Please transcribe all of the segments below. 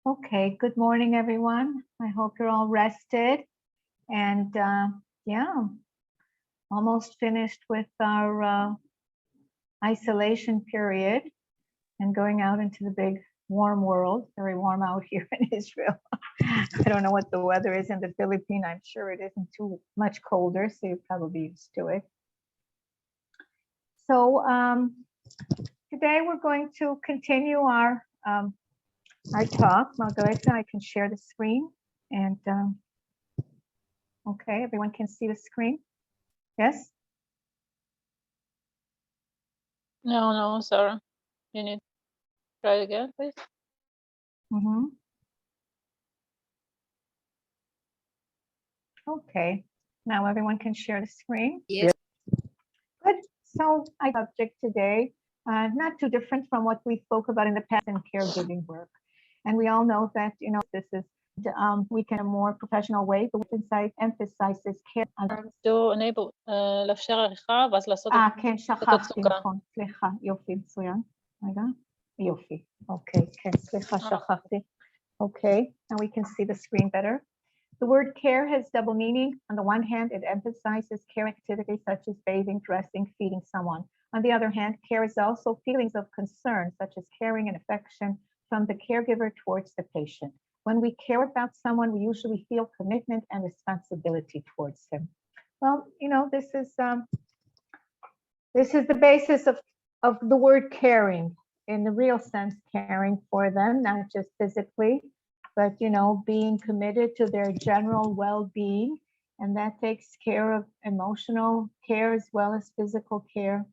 Okay, good morning, everyone. I hope you're all rested and yeah, almost finished with our isolation period and going out into the big warm world. Very warm out here in Israel. I don't know what the weather is in the Philippines. I'm sure it isn't too much colder, so you're probably used to it. So today we're going to continue our talk. Margareta, I can share the screen. And okay, everyone can see the screen? Yes? No, Sarah. You need to try again, please. Okay, now everyone can share the screen. Yes. Good. So I subject today, not too different from what we spoke about in the past in caregiving work. And we all know that, this is, we can a more professional way, but inside emphasizes care. To enable, לאפשר עריכה, ואז לעשות כן, שכחתי, נכון, סליחה, יופי, מצוין. רגע, יופי, אוקיי, כן, סליחה, שכחתי. Okay, now we can see the screen better. The word care has double meaning. On the one hand, it emphasizes care activities such as bathing, dressing, feeding someone. On the other hand, care is also feelings of concern, such as caring and affection from the caregiver towards the patient. When we care about someone, we usually feel commitment and responsibility towards him. Well, this is the basis of the word caring, in the real sense, caring for them, not just physically, but being committed to their general well-being, and that takes care of emotional care as well as physical care.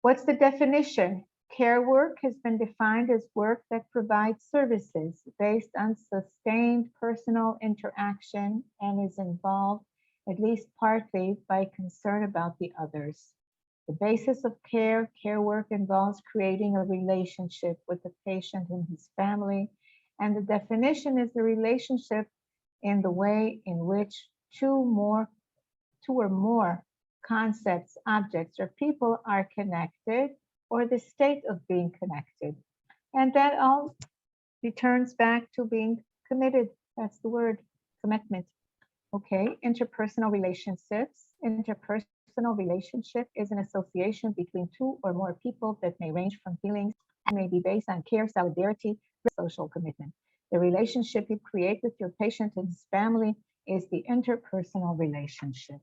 What's the definition? Care work has been defined as work that provides services based on sustained personal interaction and is involved, at least partly, by concern about the others. The basis of care work involves creating a relationship with the patient and his family, and the definition is the relationship in the way in which two or more concepts, objects, or people are connected, or the state of being connected. And that all returns back to being committed. That's the word, commitment. Okay, interpersonal relationships. Interpersonal relationship is an association between two or more people that may range from feelings and may be based on care, solidarity, social commitment. The relationship you create with your patient and his family is the interpersonal relationship.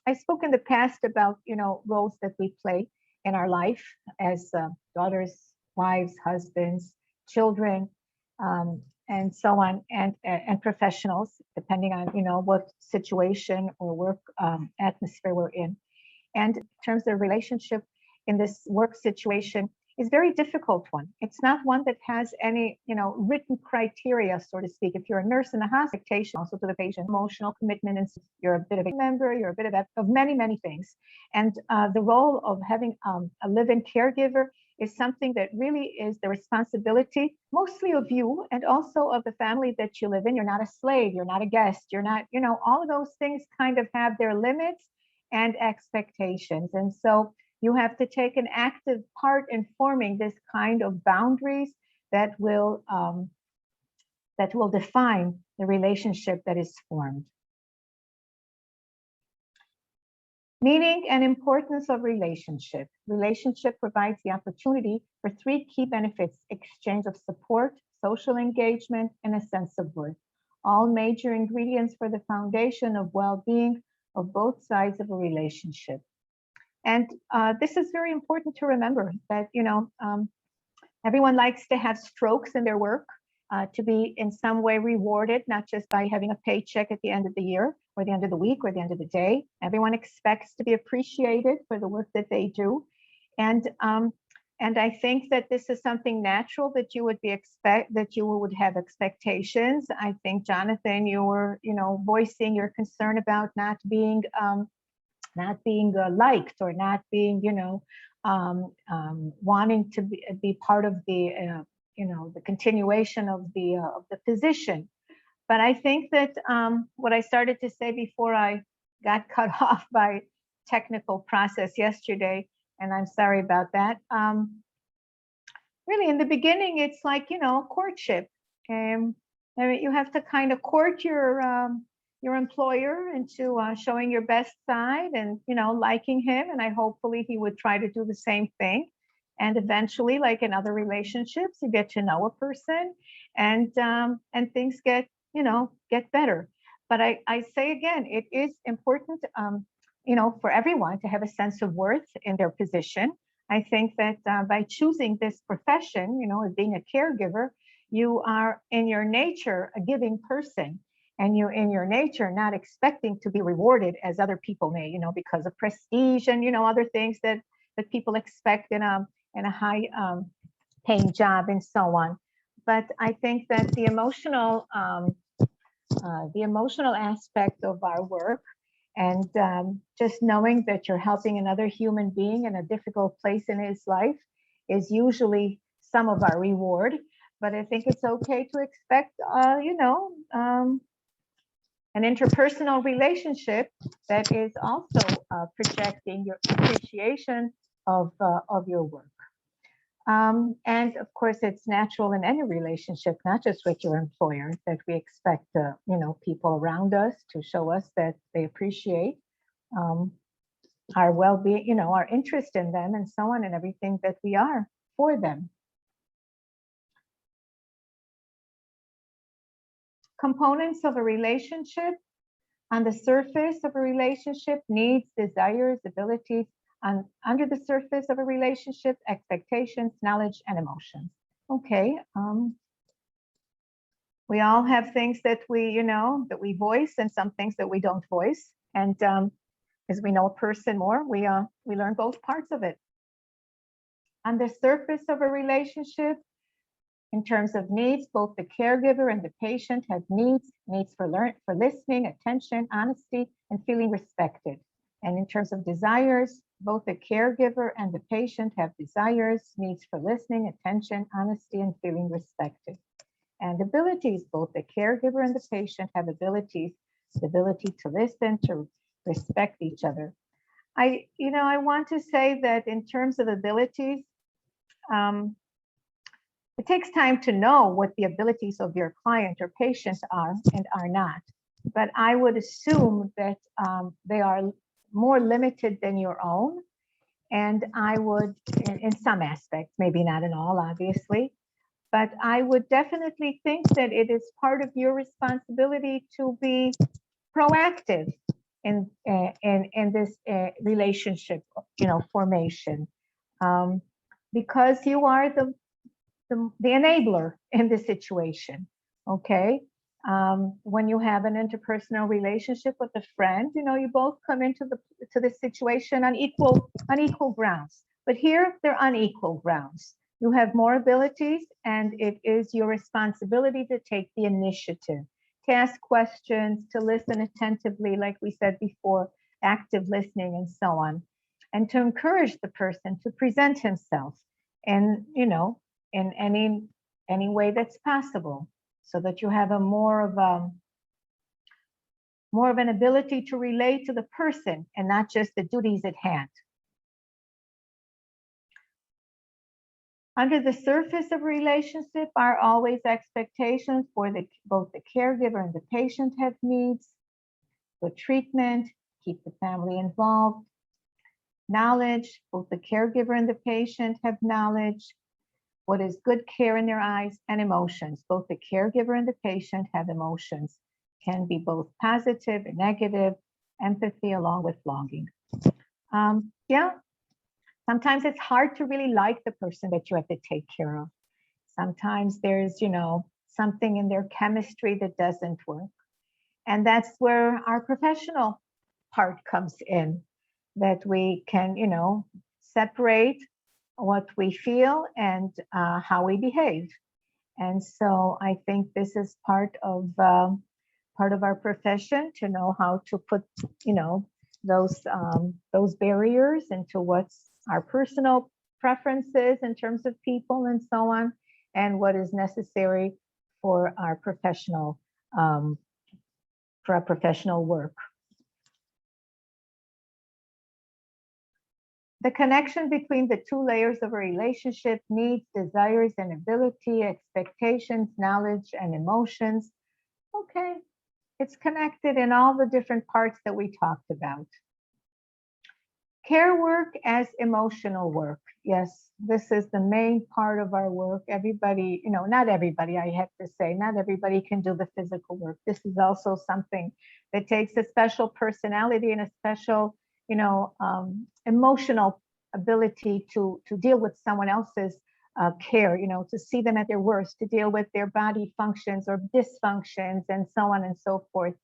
I spoke in the past about roles that we play in our life as daughters, wives, husbands, children, and so on, and professionals, depending on what situation or work atmosphere we're in. And in terms of relationship in this work situation, is a very difficult one. It's not one that has any written criteria, so to speak. If you're a nurse in the hospital, also to the patient, emotional commitment, and you're a bit of a member, you're a bit of many things. And the role of having a live-in caregiver is something that really is the responsibility mostly of you and also of the family that you live in. You're not a slave, you're not a guest, you're not, all of those things kind of have their limits and expectations. And so you have to take an active part in forming this kind of boundaries that will define the relationship that is formed. Meaning and importance of relationship. Relationship provides the opportunity for three key benefits: exchange of support, social engagement, and a sense of worth. All major ingredients for the foundation of well-being of both sides of a relationship. And this is very important to remember that, everyone likes to have strokes in their work, to be in some way rewarded, not just by having a paycheck at the end of the year or the end of the week or the end of the day. Everyone expects to be appreciated for the work that they do. And I think that this is something natural that you would have expectations. I think, Jonathan, you were, voicing your concern about not being liked or not being, wanting to be part of the, the continuation of the position. But I think that what I started to say before I got cut off by technical process yesterday, and I'm sorry about that. really in the beginning, it's like, you know, courtship. I mean, you have to kind of court your employer into showing your best side and, you know, liking him. And I hopefully he would try to do the same thing. And eventually, like in other relationships, you get to know a person and things get, you know, get better. But I say again, it is important, you know, for everyone to have a sense of worth in their position. I think that by choosing this profession, you know, as being a caregiver, you are in your nature a giving person, and you're in your nature not expecting to be rewarded as other people may, you know, because of prestige and, you know, other things that people expect in a high paying job and so on. But I think that the emotional aspect of our work and just knowing that you're helping another human being in a difficult place in his life is usually some of our reward. But I think it's okay to expect, you know, an interpersonal relationship that is also projecting your appreciation of your work. And of course, it's natural in any relationship, not just with your employer, that we expect, you know, people around us to show us that they appreciate our well-being, you know, our interest in them and so on, and everything that we are for them. Components of a relationship. On the surface of a relationship, needs, desires, abilities. Under the surface of a relationship, expectations, knowledge, and emotions. Okay. We all have things that we, you know, that we voice and some things that we don't voice. And as we know a person more, we learn both parts of it. On the surface of a relationship, in terms of needs, both the caregiver and the patient have needs for listening, attention, honesty, and feeling respected. And in terms of desires, both the caregiver and the patient have desires, needs for listening, attention, honesty, and feeling respected. And abilities, both the caregiver and the patient have abilities, the ability to listen, to respect each other. I want to say that in terms of abilities, it takes time to know what the abilities of your client or patient are and are not. But I would assume that they are more limited than your own. And I would, in some aspects, maybe not in all, obviously, but I would definitely think that it is part of your responsibility to be proactive in this relationship, you know, formation, because you are the enabler in this situation. Okay. When you have an interpersonal relationship with a friend, you know, you both come into the situation on equal grounds. But here they're unequal grounds. You have more abilities, and it is your responsibility to take the initiative, to ask questions, to listen attentively, like we said before, active listening and so on, and to encourage the person to present himself and, you know, in any way that's possible, so that you have a more of an ability to relate to the person and not just the duties at hand. Under the surface of a relationship are always expectations for both the caregiver and the patient have needs, good treatment, keep the family involved. Knowledge, both the caregiver and the patient have knowledge, what is good care in their eyes, and emotions. Both the caregiver and the patient have emotions, can be both positive and negative, empathy along with longing. Yeah, sometimes it's hard to really like the person that you have to take care of. Sometimes there's, you know, something in their chemistry that doesn't work. And that's where our professional part comes in, that we can, you know, separate what we feel and how we behave. And so I think this is part of our profession, to know how to put, you know, those barriers into what's our personal preferences in terms of people and so on, and what is necessary for our professional work. The connection between the two layers of a relationship, needs, desires, and ability, expectations, knowledge, and emotions. Okay, it's connected in all the different parts that we talked about. Care work as emotional work. Yes, this is the main part of our work. Everybody, not everybody, I have to say, not everybody can do the physical work. This is also something that takes a special personality and a special, emotional ability to deal with someone else's care, to see them at their worst, to deal with their body functions or dysfunctions and so on and so forth.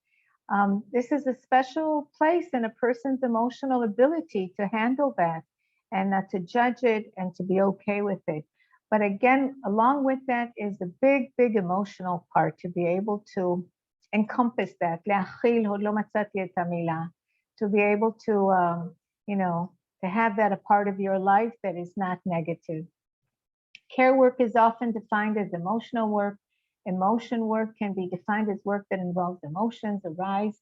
This is a special place in a person's emotional ability to handle that and not to judge it and to be okay with it. But again, along with that is the big, big emotional part, to be able to encompass that, to be able to, to have that a part of your life that is not negative. Care work is often defined as emotional work. Emotion work can be defined as work that involves emotions arise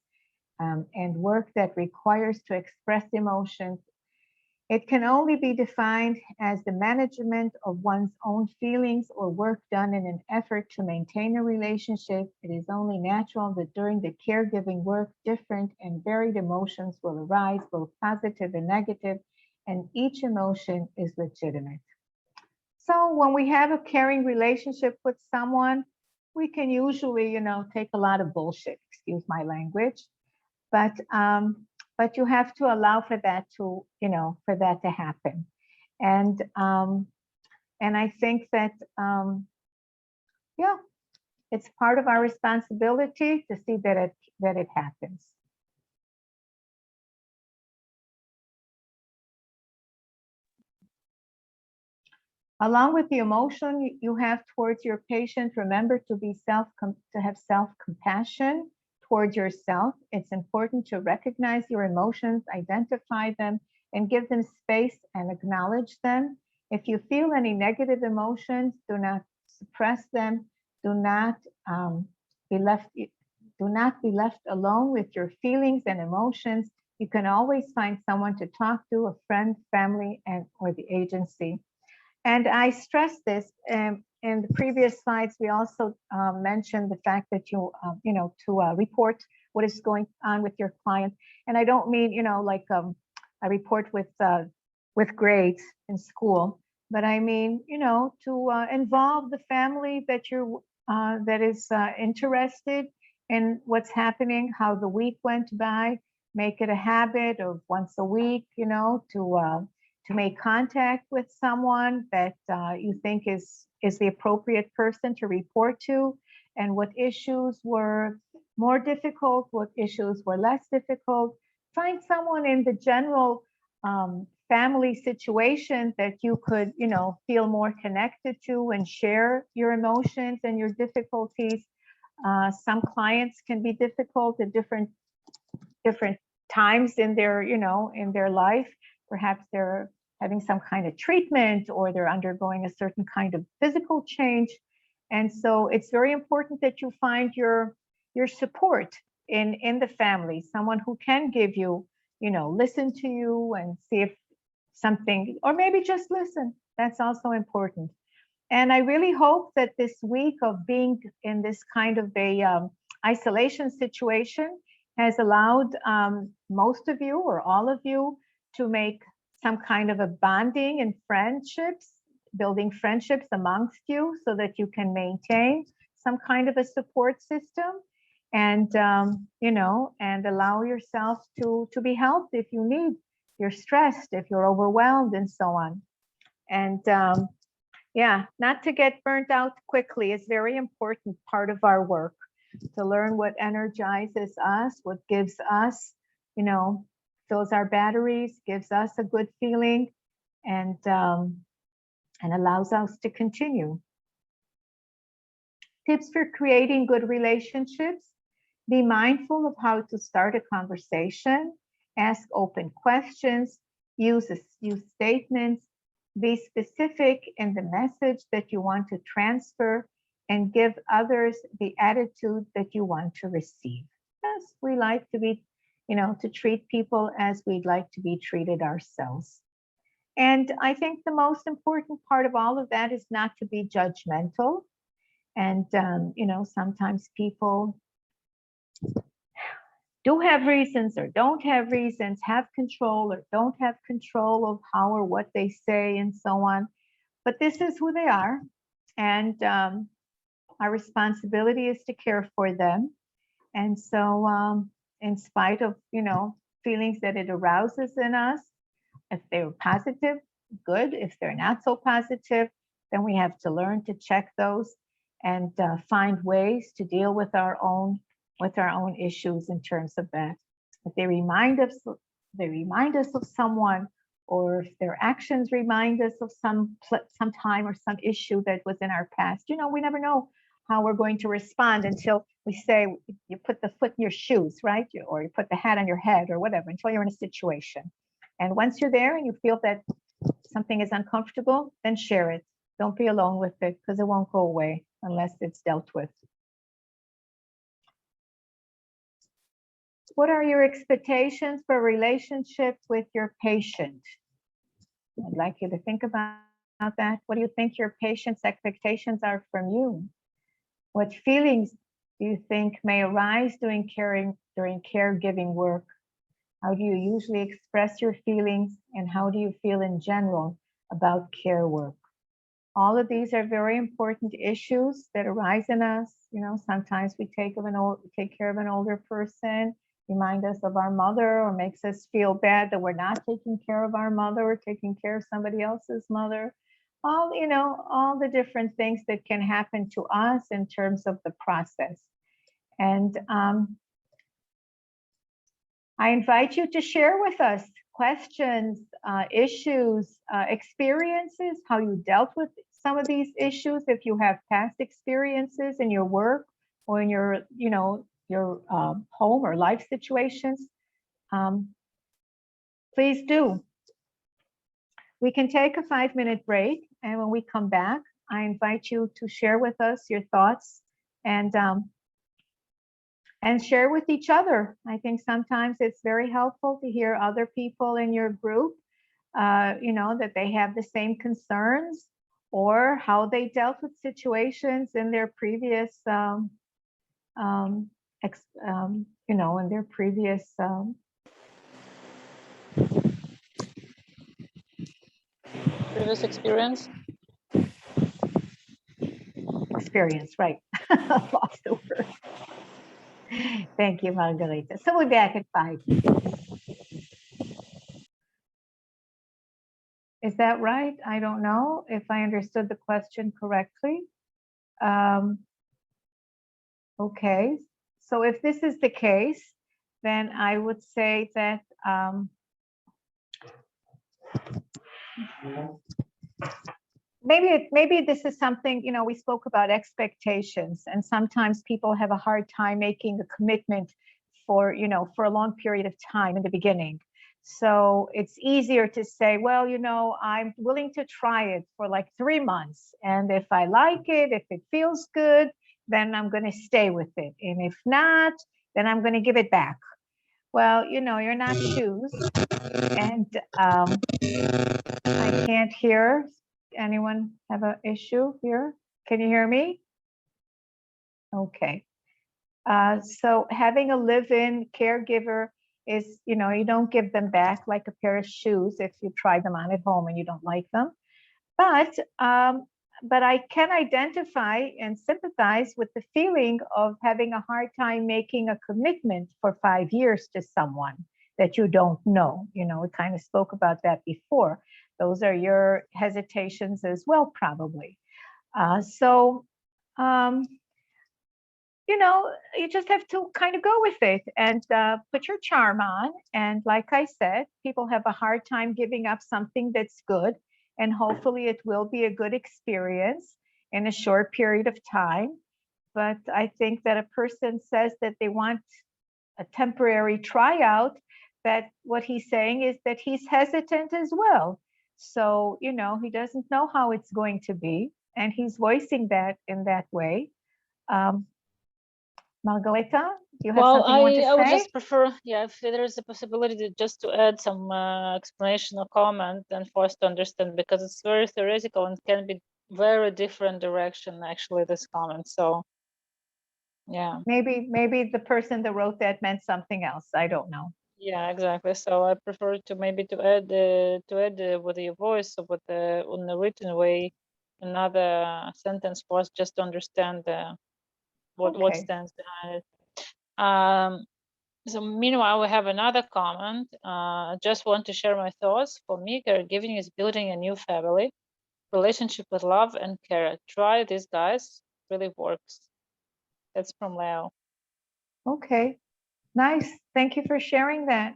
and work that requires to express emotions. It can only be defined as the management of one's own feelings or work done in an effort to maintain a relationship. It is only natural that during the caregiving work, different and varied emotions will arise, both positive and negative, and each emotion is legitimate. So when we have a caring relationship with someone, we can usually, take a lot of bullshit, excuse my language, but you have to allow for that to, for that to happen. And I think that, yeah, it's part of our responsibility to see that it happens. Along with the emotion you have towards your patient, remember to have self-compassion towards yourself. It's important to recognize your emotions, identify them, and give them space and acknowledge them. If you feel any negative emotions, do not suppress them. Do not be left alone with your feelings and emotions. You can always find someone to talk to, a friend, family, or the agency. And I stress this in the previous slides. We also mentioned the fact that to report what is going on with your client. And I don't mean, like a report with grades in school, but I mean, to involve the family that is interested in what's happening, how the week went by. Make it a habit of once a week, to make contact with someone that you think is the appropriate person to report to, and what issues were more difficult, what issues were less difficult. Find someone in the general family situation that you could, feel more connected to and share your emotions and your difficulties. Some clients can be difficult at different times in their life. Perhaps they're having some kind of treatment, or they're undergoing a certain kind of physical change. And so it's very important that you find your support in the family, someone who can give you, listen to you and see if something, or maybe just listen. That's also important. And I really hope that this week of being in this kind of a isolation situation has allowed most of you or all of you to make some kind of a bonding and friendships, building friendships amongst you so that you can maintain some kind of a support system, and and allow yourself to be helped if you need. You're stressed, if you're overwhelmed, and so on. And yeah, not to get burnt out quickly is very important part of our work, to learn what energizes us, what gives us, fills our batteries, gives us a good feeling, and allows us to continue. Tips for creating good relationships: be mindful of how to start a conversation, ask open questions, use statements, be specific in the message that you want to transfer, and give others the attitude that you want to receive. Yes, we like to be, to treat people as we'd like to be treated ourselves. And I think the most important part of all of that is not to be judgmental. And, sometimes people do have reasons or don't have reasons, have control or don't have control of how or what they say and so on. But this is who they are. And our responsibility is to care for them. And so in spite of, feelings that it arouses in us, if they're positive, good. If they're not so positive, then we have to learn to check those and find ways to deal with our own issues in terms of that. If they remind us of someone, or if their actions remind us of some time or some issue that was in our past, we never know how we're going to respond until we say, you put the foot in your shoes, right? Or you put the hat on your head or whatever, until you're in a situation. And once you're there and you feel that something is uncomfortable, then share it. Don't be alone with it, because it won't go away unless it's dealt with. What are your expectations for a relationship with your patient? I'd like you to think about that. What do you think your patient's expectations are from you? What feelings do you think may arise during caregiving work? How do you usually express your feelings, and how do you feel in general about care work? All of these are very important issues that arise in us. Sometimes we take care of an older person, remind us of our mother, or makes us feel bad that we're not taking care of our mother or taking care of somebody else's mother. All the different things that can happen to us in terms of the process. And I invite you to share with us questions, issues, experiences, how you dealt with some of these issues. If you have past experiences in your work or in your home or life situations, please do. We can take a 5-minute break, and when we come back, I invite you to share with us your thoughts and share with each other. I think sometimes it's very helpful to hear other people in your group, that they have the same concerns, or how they dealt with situations in their previous, Previous experience. Right? Lost the word. Thank you, Margarita. So we're back at 5. Is that right? I don't know if I understood the question correctly. Okay, so if this is the case, then I would say that maybe this is something, we spoke about expectations, and sometimes people have a hard time making a commitment for a long period of time in the beginning. So it's easier to say, well, I'm willing to try it for like 3 months. And if I like it, if it feels good, then I'm going to stay with it. And if not, then I'm going to give it back. Well, you're not shoes. And I can't hear. Anyone have an issue here? Can you hear me? Okay. So having a live-in caregiver is, you don't give them back like a pair of shoes if you try them on at home and you don't like them. But I can identify and sympathize with the feeling of having a hard time making a commitment for 5 years to someone that you don't know. We kind of spoke about that before. Those are your hesitations as well, probably. You just have to kind of go with it and put your charm on. And like I said, people have a hard time giving up something that's good. And hopefully it will be a good experience in a short period of time. But I think that a person says that they want a temporary tryout, that what he's saying is that he's hesitant as well. So, he doesn't know how it's going to be. And he's voicing that in that way. Margareta, you have something you want to say? I would just prefer, if there is a possibility to add some explanation or comment and for us to understand, because it's very theoretical and can be very different direction, actually, this comment. So, yeah. Maybe the person that wrote that meant something else. I don't know. Yeah, exactly. So I prefer to maybe to add with your voice or with the on the written way another sentence for us just to understand what Okay. stands behind it. So meanwhile, we have another comment. Just want to share my thoughts. For me, caregiving is building a new family, relationship with love and care. Try this, guys. Really works. That's from Leo. Okay. Nice. Thank you for sharing that.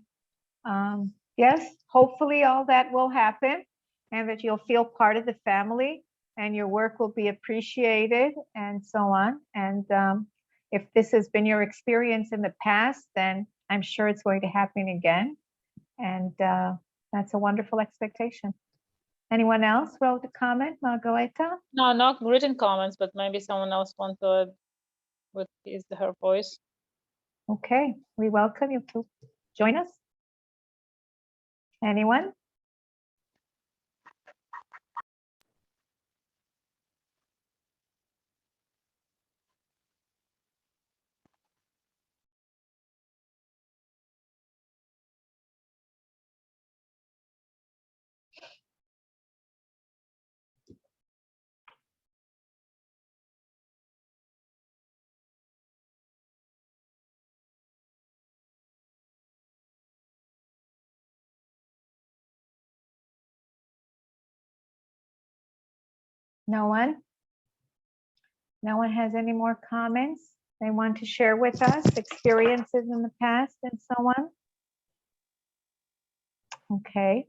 Yes, hopefully all that will happen and that you'll feel part of the family and your work will be appreciated and so on. And if this has been your experience in the past, then I'm sure it's going to happen again. And that's a wonderful expectation. Anyone else wrote a comment, Margareta? No, not written comments, but maybe someone else wants to add with her voice. Okay, we welcome you to join us. Anyone? No one? No one has any more comments they want to share with us, experiences in the past and so on? Okay.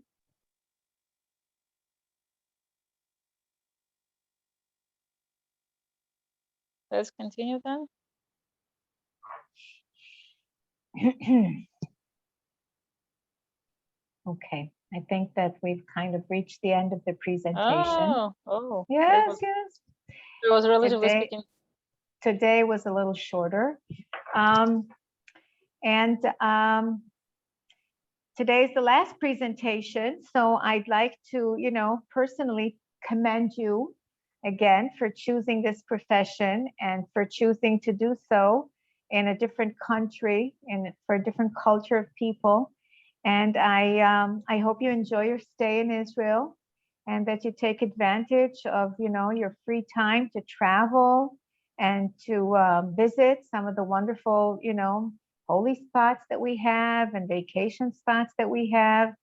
Let's continue then. Okay, I think that we've kind of reached the end of the presentation. Oh. Yes. It was relatively speaking. Today was a little shorter. Today's the last presentation, so I'd like to, personally commend you again for choosing this profession and for choosing to do so in a different country and for a different culture of people. And I hope you enjoy your stay in Israel and that you take advantage of, your free time to travel and to visit some of the wonderful, holy spots that we have and vacation spots that we have.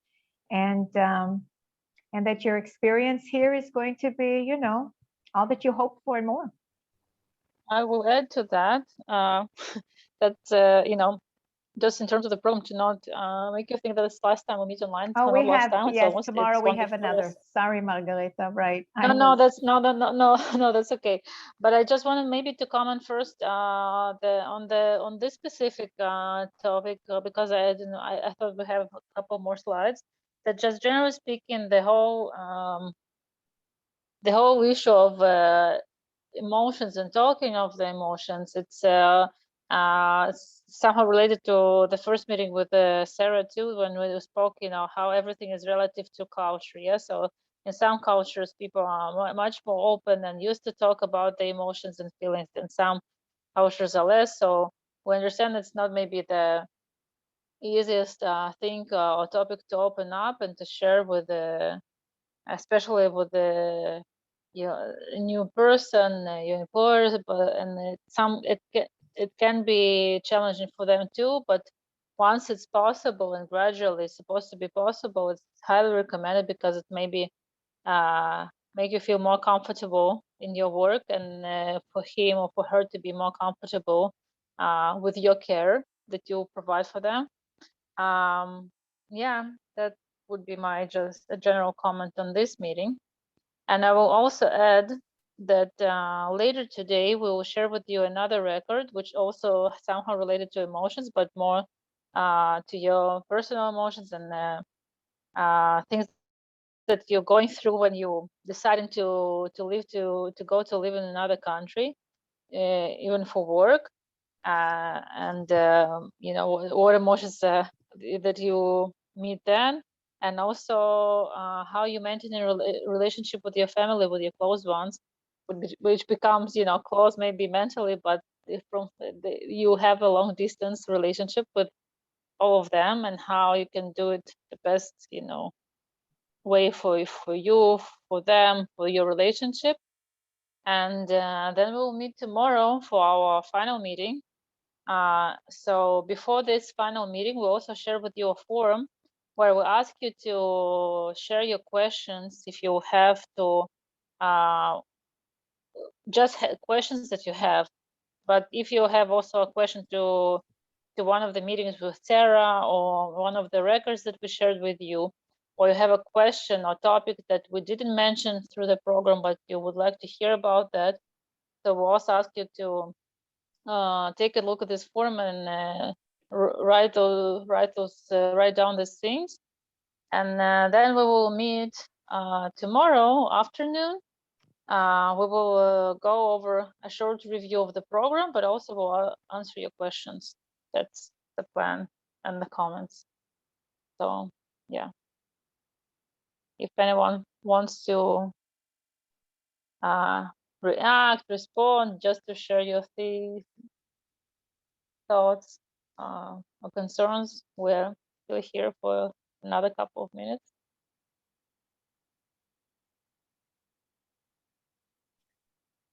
And that your experience here is going to be, all that you hope for and more. I will add to that, just in terms of the program, to not make you think that it's last time we meet online. Oh, we have, yes, tomorrow we have another. Sorry, Margareta, right. No, that's okay. But I just wanted maybe to comment first on this specific topic because I thought we have a couple more slides. That just generally speaking, the whole issue of emotions and talking of the emotions, it's somehow related to the first meeting with Sarah too, when we spoke, how everything is relative to culture. Yeah, so in some cultures, people are much more open and used to talk about the emotions and feelings, and some cultures are less. So we understand it's not maybe the easiest thing or topic to open up and to share with especially with the new person, your employers, and it can be challenging for them too. But once it's possible and gradually it's supposed to be possible, it's highly recommended because it maybe make you feel more comfortable in your work, and for him or for her to be more comfortable with your care that you provide for them. Yeah, that would be my just a general comment on this meeting. And I will also add that later today we will share with you another record, which also somehow related to emotions, but more to your personal emotions and things that you're going through when you deciding to go to live in another country, even for work. and you know, what emotions that you meet then, and also how you maintain a relationship with your family, with your close ones, which becomes, you know, close maybe mentally, but if you have a long distance relationship with all of them, and how you can do it the best, you know, way for you, for them, for your relationship. And then we'll meet tomorrow for our final meeting. So before this final meeting, we'll also share with you a forum where we ask you to share your questions if you have to, just questions that you have. But if you have also a question to one of the meetings with Sarah, or one of the records that we shared with you, or you have a question or topic that we didn't mention through the program, but you would like to hear about that, so we'll also ask you to take a look at this form and write down these things. And then we will meet tomorrow afternoon. We will go over a short review of the program, but also we'll answer your questions. That's the plan and the comments. So yeah, if anyone wants to react, respond, just to share your thoughts or concerns, we're still here for another couple of minutes.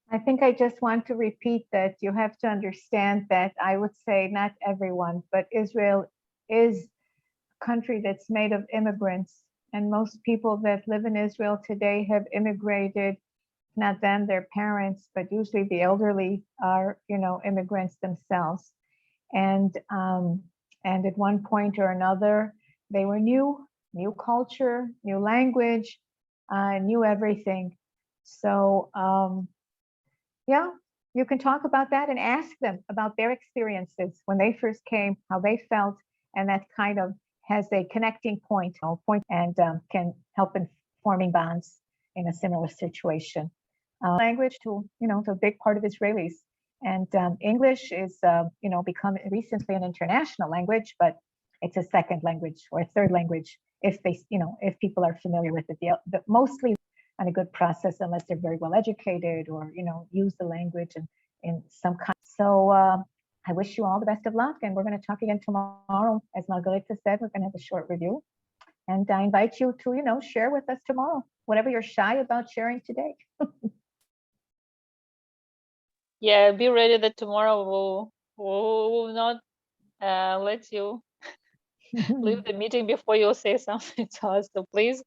I think I just want to repeat that you have to understand that I would say not everyone, but Israel is a country that's made of immigrants. And most people that live in Israel today have immigrated, not them, their parents, but usually the elderly are, you know, immigrants themselves. And at one point or another, they were new culture, new language, new everything. So yeah, you can talk about that and ask them about their experiences when they first came, how they felt, and that kind of has a connecting point and can help in forming bonds in a similar situation. Language to, you know, to a big part of Israelis. And English is, you know, become recently an international language, but it's a second language or a third language if they, you know, if people are familiar with it. The mostly on a good process, unless they're very well educated or, you know, use the language in some kind. So I wish you all the best of luck, and we're going to talk again tomorrow. As Margarita said, we're going to have a short review, and I invite you to, you know, share with us tomorrow, whatever you're shy about sharing today. Yeah, be ready that tomorrow we'll not let you leave the meeting before you say something to us. So please,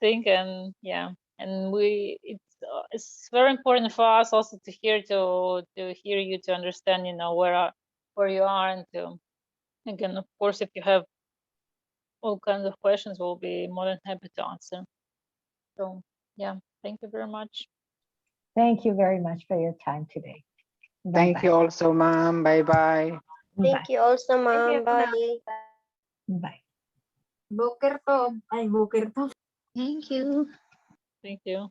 think, and yeah, and it's very important for us also to hear you, to understand, you know, where you are, and to, again, of course, if you have all kinds of questions, we'll be more than happy to answer. So yeah, thank you very much. Thank you very much for your time today. Thank you also, ma'am. Bye-bye. Thank you also, ma'am. Bye. Bye. Boker Tov. Ay, Boker Tov. Thank you. Thank you.